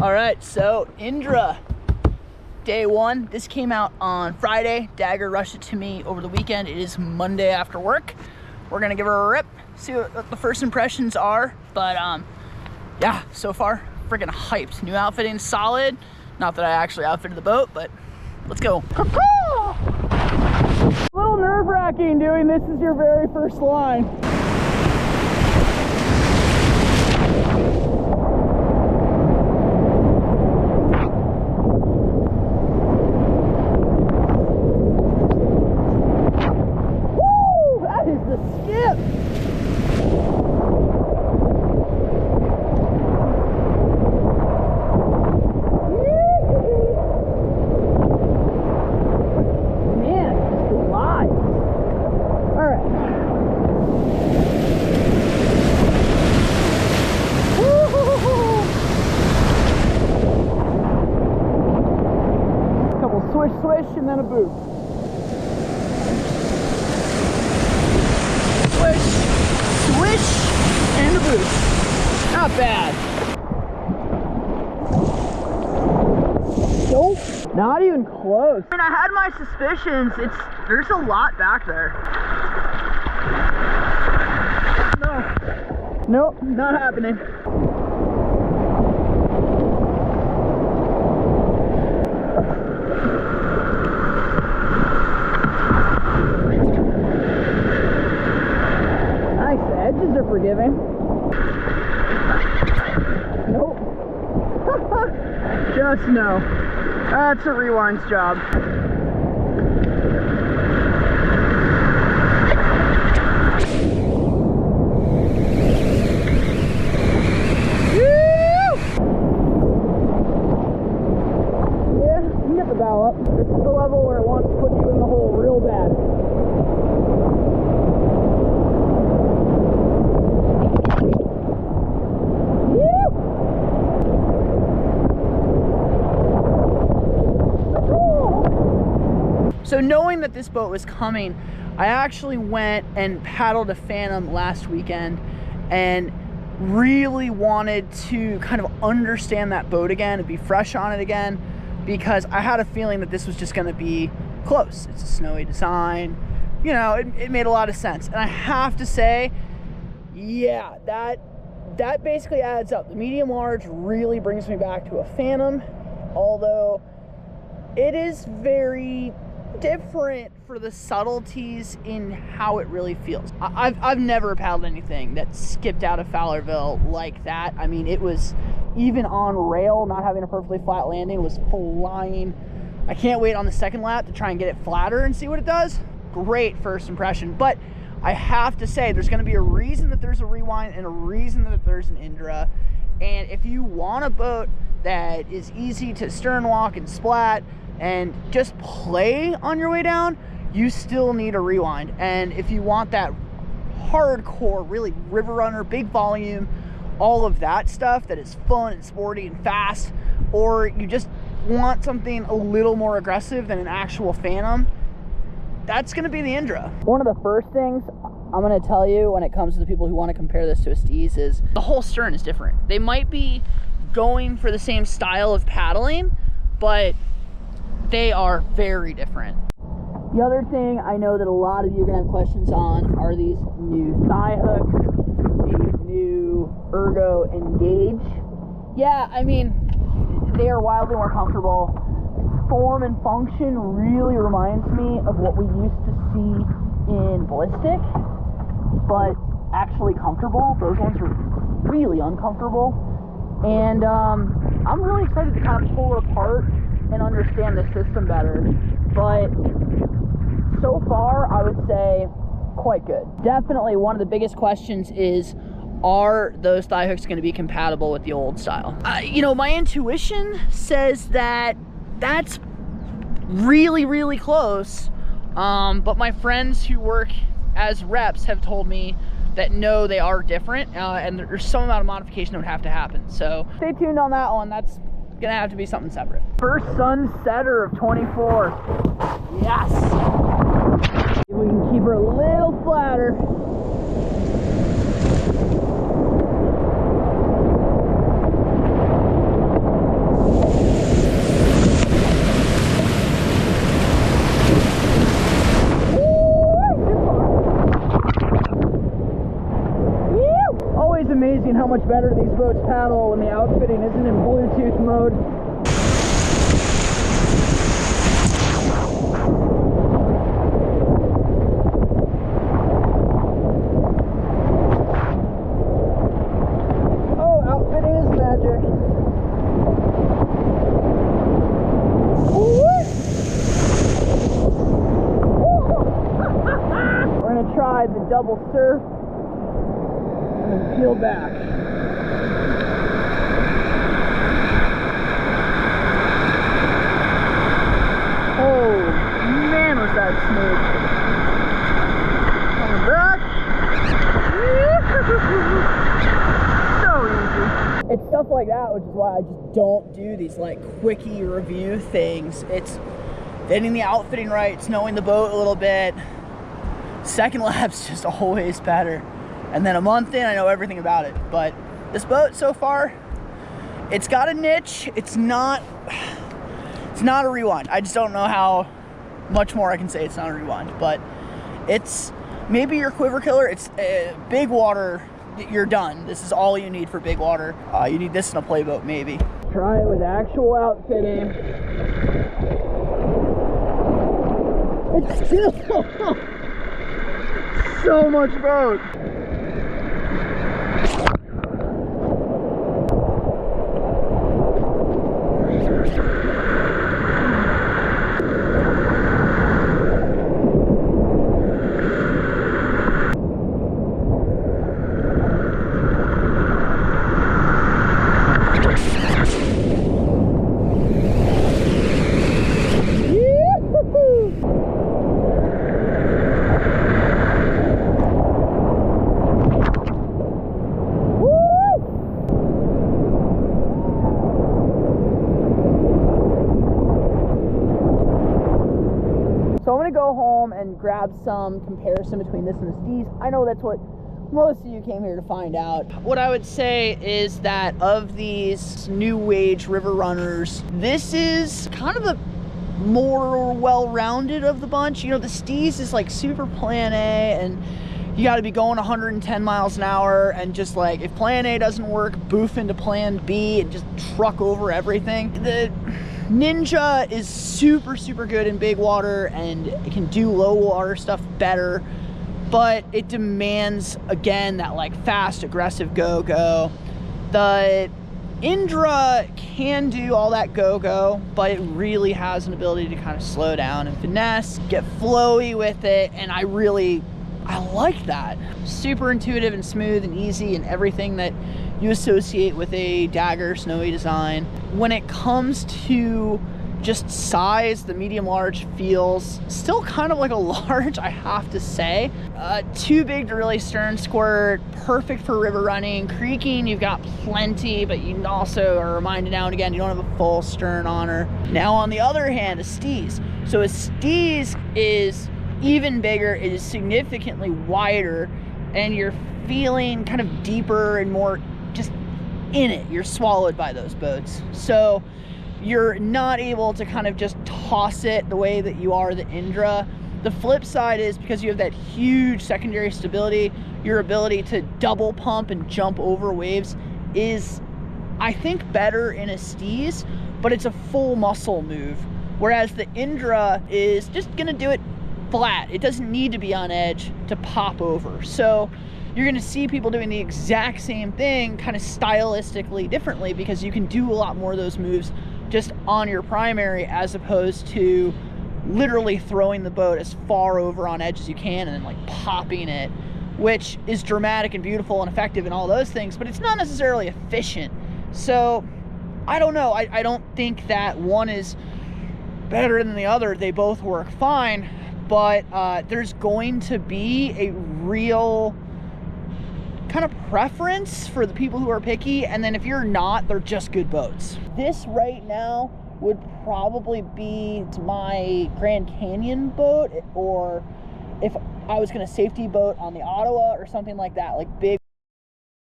All right, so Indra, day one. This came out on Friday. Dagger rushed it to me over the weekend. It is Monday after work. We're gonna give her a rip, see what the first impressions are. But yeah, so far, freaking hyped. New outfitting, solid. Not that I actually outfitted the boat, but let's go. A little nerve-wracking doing this as your very first line. Swish and then a boot. Swish, swish, and a boot. Not bad. Nope, not even close. I mean, I had my suspicions. There's a lot back there. No, nope, not happening. Edges are forgiving. Nope. Just no. That's a rewind's job. Yeah, you can get the bow up. This is the level where it wants to put you in the hole real bad. So knowing that this boat was coming, I actually went and paddled a Phantom last weekend and really wanted to kind of understand that boat again and be fresh on it again, because I had a feeling that this was just going to be close. It's a snowy design, you know, it made a lot of sense. And I have to say, yeah, that basically adds up. The medium large really brings me back to a Phantom, although it is very different for the subtleties in how it really feels. I've never paddled anything that skipped out of Fowlerville like that. I mean, it was even on rail, not having a perfectly flat landing, was flying. I can't wait on the second lap to try and get it flatter and see what it does. Great first impression, but I have to say there's going to be a reason that there's a rewind and a reason that there's an Indra. And if you want a boat that is easy to stern walk and splat and just play on your way down, you still need a rewind. And if you want that hardcore, really river runner, big volume, all of that stuff that is fun and sporty and fast, or you just want something a little more aggressive than an actual Phantom, that's going to be the Indra. One of the first things I'm going to tell you when it comes to the people who want to compare this to a Steeze is the whole stern is different. They might be going for the same style of paddling, but they are very different. The other thing I know that a lot of you are going to have questions on are these new thigh hooks, the new Ergo Engage. Yeah, I mean, they are wildly more comfortable. Form and function really reminds me of what we used to see in ballistic, but actually comfortable. Those ones are really uncomfortable. And I'm really excited to kind of pull it apart and understand the system better, but so far I would say quite good. Definitely one of the biggest questions is, are those thigh hooks going to be compatible with the old style? You know, my intuition says that that's really, really close, but my friends who work as reps have told me that no, they are different, and there's some amount of modification that would have to happen. So stay tuned on that one. That's gonna have to be something separate. First sunsetter of 24. Yes. We can keep her a little flatter. much better these boats paddle when the outfitting isn't in Bluetooth mode. Oh, outfitting is magic. We're gonna try the double surf and then peel back. Oh man, was that smooth. Coming back. So easy. It's stuff like that, which is why I just don't do these like quickie review things. It's getting the outfitting right, it's knowing the boat a little bit. Second lap's just always better. And then a month in, I know everything about it. But this boat so far, it's got a niche. It's not a rewind. I just don't know how much more I can say it's not a rewind. But it's maybe your quiver killer. It's big water, you're done. This is all you need for big water. You need this in a playboat maybe. Try it with actual outfitting. It's still so much boat. So I'm gonna go home and grab some comparison between this and the Steeze. I know that's what most of you came here to find out. What I would say is that of these new age river runners, this is kind of the more well-rounded of the bunch. You know, the Steeze is like super plan A, and you got to be going 110 miles an hour, and just like if plan A doesn't work, boof into plan B and just truck over everything. The Ninja is super good in big water, and it can do low water stuff better, but it demands again that like fast aggressive go-go. The Indra can do all that go-go, but it really has an ability to kind of slow down and finesse, get flowy with it, and I like that. Super intuitive and smooth and easy and everything that you associate with a Dagger snowy design. When it comes to just size, the medium large feels still kind of like a large, I have to say. Too big to really stern squirt, perfect for river running. Creaking, you've got plenty, but you also are reminded now and again, you don't have a full stern on her. Now on the other hand, a Steeze. So a Steeze is even bigger, it is significantly wider, and you're feeling kind of deeper and more just in it. You're swallowed by those boats. So you're not able to kind of just toss it the way that you are the Indra. The flip side is because you have that huge secondary stability, your ability to double pump and jump over waves is, I think, better in a Steeze, but it's a full muscle move. Whereas the Indra is just gonna do it flat. It doesn't need to be on edge to pop over. So you're gonna see people doing the exact same thing kind of stylistically differently, because you can do a lot more of those moves just on your primary, as opposed to literally throwing the boat as far over on edge as you can and then like popping it, which is dramatic and beautiful and effective and all those things, but it's not necessarily efficient. So I don't know, I don't think that one is better than the other. They both work fine, but there's going to be a real kind of preference for the people who are picky, and then if you're not, they're just good boats. This right now would probably be my Grand Canyon boat, or if I was gonna safety boat on the Ottawa or something like that, like big